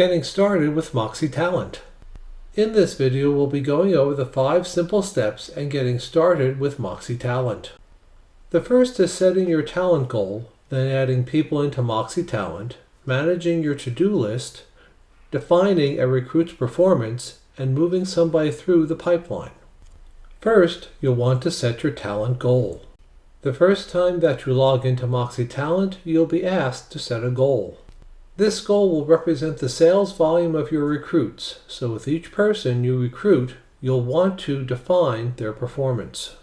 Getting started with MoxiTalent. In this video, we'll be going over the 5 simple steps and getting started with MoxiTalent. The first is setting your talent goal, then adding people into MoxiTalent, managing your to-do list, defining a recruit's performance, and moving somebody through the pipeline. First, you'll want to set your talent goal. The first time that you log into MoxiTalent, you'll be asked to set a goal. This goal will represent the sales volume of your recruits, so with each person you recruit, you'll want to define their performance.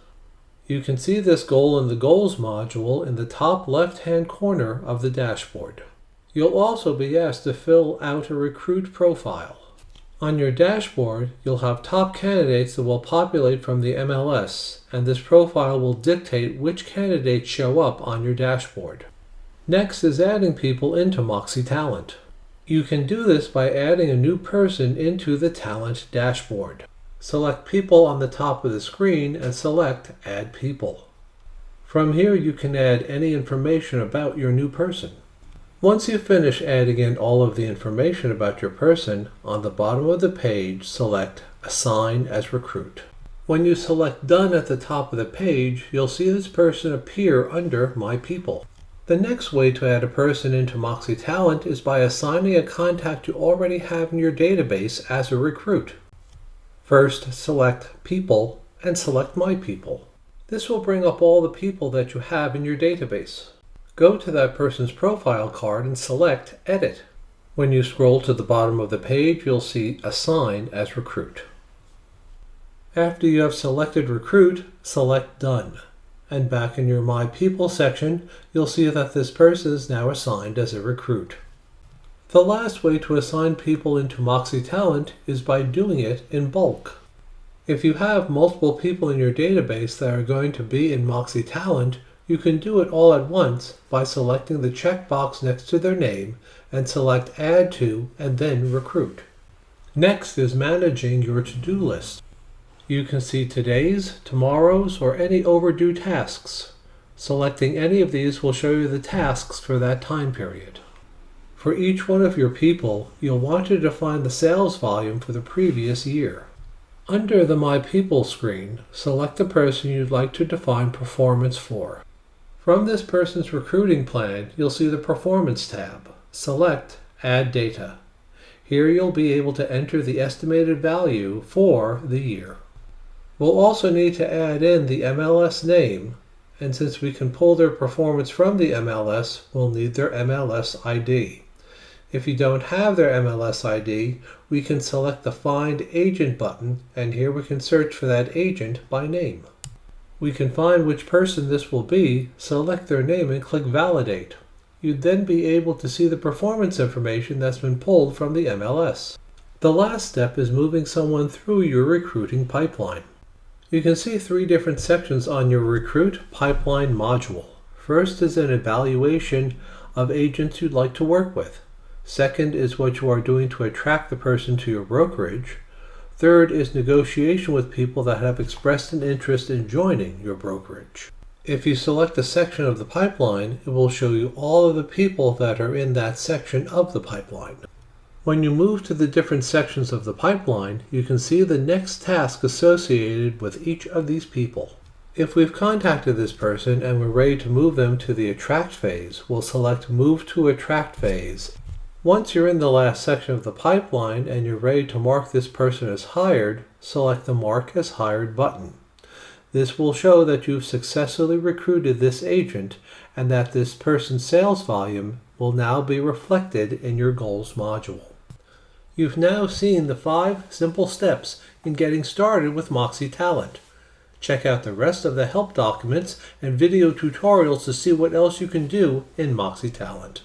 You can see this goal in the Goals module in the top left-hand corner of the dashboard. You'll also be asked to fill out a recruit profile. On your dashboard, you'll have top candidates that will populate from the MLS, and this profile will dictate which candidates show up on your dashboard. Next is adding people into MoxiTalent. You can do this by adding a new person into the Talent dashboard. Select People on the top of the screen and select Add People. From here you can add any information about your new person. Once you finish adding in all of the information about your person, on the bottom of the page select Assign as Recruit. When you select Done at the top of the page, you'll see this person appear under My People. The next way to add a person into MoxiTalent is by assigning a contact you already have in your database as a recruit. First, select People and select My People. This will bring up all the people that you have in your database. Go to that person's profile card and select Edit. When you scroll to the bottom of the page, you'll see Assign as Recruit. After you have selected Recruit, select Done. And back in your My People section, you'll see that this person is now assigned as a recruit. The last way to assign people into MoxiTalent is by doing it in bulk. If you have multiple people in your database that are going to be in MoxiTalent, you can do it all at once by selecting the checkbox next to their name and select Add To and then Recruit. Next is managing your to-do list. You can see today's, tomorrow's, or any overdue tasks. Selecting any of these will show you the tasks for that time period. For each one of your people, you'll want to define the sales volume for the previous year. Under the My People screen, select the person you'd like to define performance for. From this person's recruiting plan, you'll see the Performance tab. Select Add Data. Here you'll be able to enter the estimated value for the year. We'll also need to add in the MLS name, and since we can pull their performance from the MLS, we'll need their MLS ID. If you don't have their MLS ID, we can select the Find Agent button, and here we can search for that agent by name. We can find which person this will be, select their name, and click Validate. You'd then be able to see the performance information that's been pulled from the MLS. The last step is moving someone through your recruiting pipeline. You can see 3 different sections on your Recruit Pipeline module. First is an evaluation of agents you'd like to work with. Second is what you are doing to attract the person to your brokerage. Third is negotiation with people that have expressed an interest in joining your brokerage. If you select a section of the pipeline, it will show you all of the people that are in that section of the pipeline. When you move to the different sections of the pipeline, you can see the next task associated with each of these people. If we've contacted this person and we're ready to move them to the Attract phase, we'll select Move to Attract phase. Once you're in the last section of the pipeline and you're ready to mark this person as hired, select the Mark as Hired button. This will show that you've successfully recruited this agent and that this person's sales volume will now be reflected in your Goals module. You've now seen the 5 simple steps in getting started with MoxiTalent. Check out the rest of the help documents and video tutorials to see what else you can do in MoxiTalent.